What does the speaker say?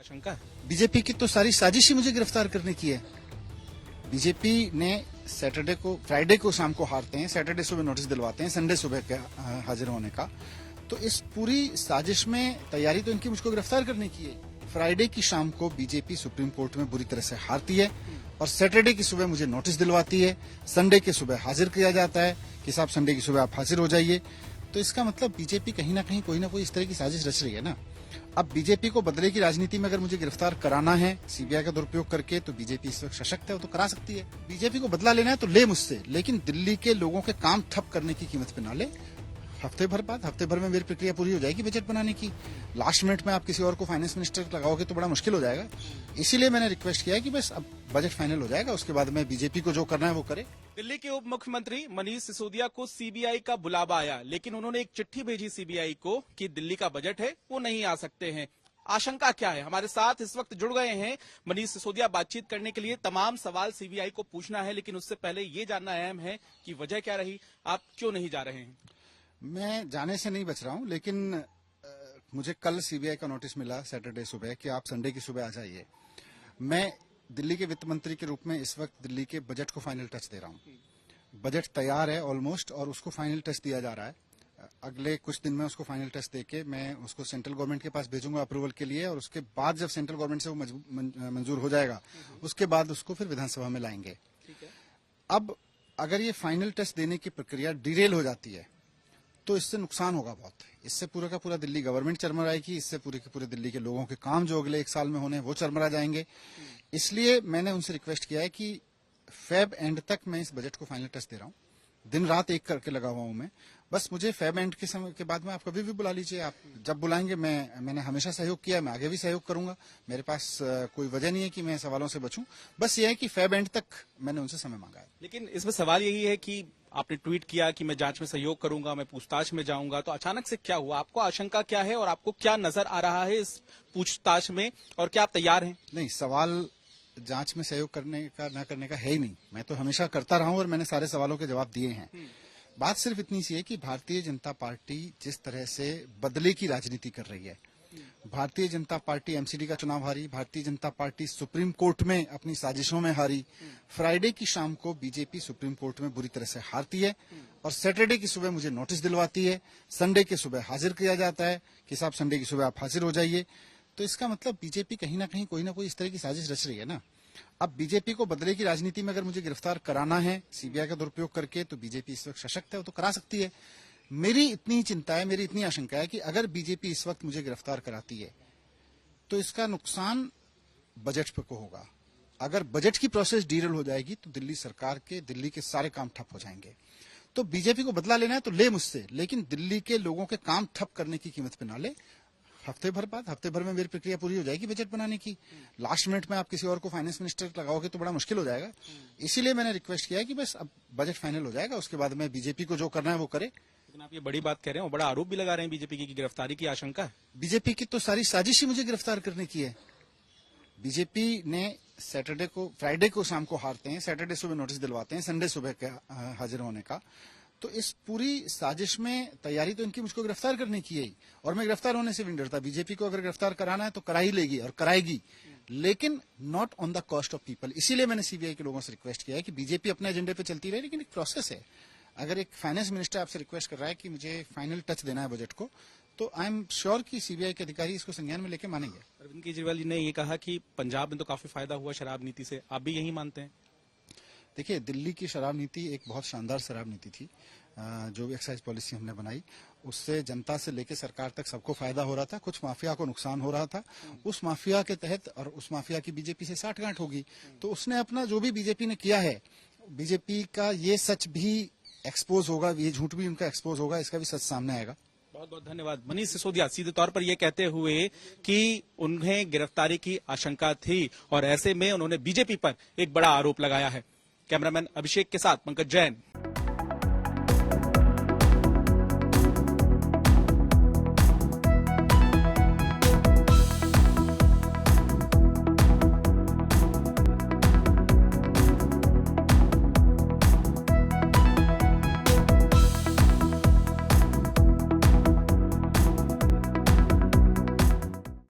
आशंका है। बीजेपी की तो सारी साजिश ही मुझे गिरफ्तार करने की है। बीजेपी ने फ्राइडे को शाम को हारते हैं, सैटरडे सुबह नोटिस दिलवाते हैं, संडे सुबह के हाजिर होने का। तो इस पूरी साजिश में तैयारी तो इनकी मुझको गिरफ्तार करने की है। फ्राइडे की शाम को बीजेपी सुप्रीम कोर्ट में बुरी तरह से हारती है और सैटरडे की सुबह मुझे नोटिस दिलवाती है, संडे के सुबह हाजिर किया जाता है कि साहब संडे की सुबह आप हाजिर हो जाइए। तो इसका मतलब बीजेपी कहीं ना कोई इस तरह की साजिश रच रही है ना। अब बीजेपी को बदले की राजनीति में अगर मुझे गिरफ्तार कराना है सीबीआई का दुरुपयोग करके, तो बीजेपी इस वक्त सशक्त है, वो तो करा सकती है। बीजेपी को बदला लेना है तो ले मुझसे, लेकिन दिल्ली के लोगों के काम ठप करने की कीमत पे ना ले। हफ्ते भर में मेरी प्रक्रिया पूरी हो जाएगी बजट बनाने की। लास्ट मिनट में आप किसी और को फाइनेंस मिनिस्टर लगाओगे तो बड़ा मुश्किल हो जाएगा। इसीलिए मैंने रिक्वेस्ट किया है कि बस अब बजट फाइनल हो जाएगा, उसके बाद में बीजेपी को जो करना है वो करे। दिल्ली के उप मुख्यमंत्री मनीष सिसोदिया को सीबीआई का बुलावा आया, लेकिन उन्होंने एक चिट्ठी भेजी सीबीआई को कि दिल्ली का बजट है, वो नहीं आ सकते हैं। आशंका क्या है? हमारे साथ इस वक्त जुड़ गए हैं मनीष सिसोदिया बातचीत करने के लिए। तमाम सवाल सीबीआई को पूछना है, लेकिन उससे पहले ये जानना अहम है कि वजह क्या रही, आप क्यों नहीं जा रहे हैं? मैं जाने से नहीं बच रहा हूं, लेकिन मुझे कल सीबीआई का नोटिस मिला सैटरडे सुबह कि आप संडे की सुबह आ जाइए। मैं दिल्ली के वित्त मंत्री के रूप में इस वक्त दिल्ली के बजट को फाइनल टच दे रहा हूं। बजट तैयार है ऑलमोस्ट, और उसको फाइनल टच दिया जा रहा है। अगले कुछ दिन में उसको फाइनल टच देके मैं उसको सेंट्रल गवर्नमेंट के पास भेजूंगा अप्रूवल के लिए, और उसके बाद जब सेंट्रल गवर्नमेंट से वो मंजूर हो जाएगा, उसके बाद उसको फिर विधानसभा में लाएंगे। अब अगर ये फाइनल टच देने की प्रक्रिया डिरेल हो जाती है तो इससे नुकसान होगा बहुत। इससे पूरा का पूरा दिल्ली गवर्नमेंट चरमराएगी, इससे पूरे के पूरे दिल्ली के लोगों के काम जो अगले एक साल में होने वो चरमरा जाएंगे। इसलिए मैंने उनसे रिक्वेस्ट किया है कि फेब एंड तक मैं इस बजट को फाइनल टच दे रहा हूँ। दिन रात एक करके लगा हुआ हूं मैं। बस मुझे फेब एंड के समय के बाद में आप कभी भी बुला लीजिए, आप जब बुलाएंगे। मैंने हमेशा सहयोग किया, मैं आगे भी सहयोग करूंगा। मेरे पास कोई वजह नहीं है कि मैं सवालों से बचूं। बस ये है कि फेब एंड तक मैंने उनसे समय मांगा है। लेकिन इसमें सवाल यही है कि आपने ट्वीट किया कि मैं जांच में सहयोग करूंगा, मैं पूछताछ में जाऊंगा, तो अचानक से क्या हुआ? आपको आशंका क्या है और आपको क्या नजर आ रहा है इस पूछताछ में, और क्या आप तैयार हैं? नहीं, सवाल जांच में सहयोग करने का ना करने का है ही नहीं। मैं तो हमेशा करता रहा हूं और मैंने सारे सवालों के जवाब दिए हैं। बात सिर्फ इतनी सी है कि भारतीय जनता पार्टी जिस तरह से बदले की राजनीति कर रही है, भारतीय जनता पार्टी एमसीडी का चुनाव हारी, Bharatiya Janata party supreme court में अपनी साजिशों में हारी। फ्राइडे की शाम को बीजेपी सुप्रीम कोर्ट में बुरी तरह से हारती है और सैटरडे की सुबह मुझे नोटिस दिलवाती है, संडे के सुबह हाजिर किया जाता है कि साहब संडे की सुबह आप हाजिर हो जाइए। तो इसका मतलब बीजेपी कहीं ना कोई इस तरह की साजिश रच रही है ना। अब बीजेपी को बदले की राजनीति में अगर मुझे गिरफ्तार कराना है सीबीआई का दुरुपयोग करके, तो बीजेपी इस वक्त सशक्त है, वो तो करा सकती है। मेरी इतनी चिंता है, मेरी इतनी आशंका है कि अगर बीजेपी इस वक्त मुझे गिरफ्तार कराती है तो इसका नुकसान बजट पे को होगा। अगर बजट की प्रोसेस डीरेल हो जाएगी तो दिल्ली सरकार के, दिल्ली के सारे काम ठप हो जाएंगे। तो बीजेपी को बदला लेना है तो ले मुझसे, लेकिन दिल्ली के लोगों के काम ठप करने की कीमत पे ना ले। हफ्ते भर में मेरी प्रक्रिया पूरी हो जाएगी बजट बनाने की। लास्ट मिनट में आप किसी और को फाइनेंस मिनिस्टर लगाओगे तो बड़ा मुश्किल हो जाएगा। इसीलिए मैंने रिक्वेस्ट किया है कि बस अब बजट फाइनल हो जाएगा, उसके बाद में बीजेपी को जो करना है वो करे। लेकिन आप ये बड़ी बात कह रहे हैं और बड़ा आरोप भी लगा रहे हैं बीजेपी की गिरफ्तारी की आशंका है। बीजेपी की तो सारी साजिश ही मुझे गिरफ्तार करने की है। बीजेपी ने फ्राइडे को शाम को हारते हैं, सैटरडे सुबह नोटिस दिलवाते हैं, संडे सुबह के हाजिर होने का। तो इस पूरी साजिश में तैयारी तो इनकी मुझको गिरफ्तार करने की है, और मैं गिरफ्तार होने से भी नहीं डरता। बीजेपी को अगर गिरफ्तार कराना है तो करा ही लेगी और कराएगी, लेकिन not on the cost of people. इसीलिए मैंने सीबीआई के लोगों से रिक्वेस्ट किया है कि बीजेपी अपने एजेंडे पे चलती रहे, लेकिन एक प्रोसेस है। अगर एक फाइनेंस मिनिस्टर आपसे रिक्वेस्ट कर रहा है कि मुझे फाइनल टच देना है बजट को, तो आई एम श्योर कि सीबीआई के अधिकारी इसको संज्ञान में लेके मानेंगे। अरविंद केजरीवाल जी ने ये कहा कि पंजाब में तो काफी फायदा हुआ शराब नीति से, आप भी यही मानते हैं? देखिए, दिल्ली की शराब नीति एक बहुत शानदार शराब नीति थी। जो भी एक्साइज पॉलिसी हमने बनाई, उससे जनता से लेकर सरकार तक सबको फायदा हो रहा था, कुछ माफिया को नुकसान हो रहा था। उस माफिया के तहत, और उस माफिया की बीजेपी से साठगांठ होगी, तो उसने अपना जो भी बीजेपी ने किया है, बीजेपी का ये सच भी एक्सपोज होगा, ये झूठ भी उनका एक्सपोज होगा, इसका भी सच सामने आएगा। बहुत बहुत धन्यवाद। मनीष सिसोदिया सीधे तौर पर यह कहते हुए कि उन्हें गिरफ्तारी की आशंका थी और ऐसे में उन्होंने बीजेपी पर एक बड़ा आरोप लगाया है। कैमरामैन अभिषेक के साथ पंकज जैन।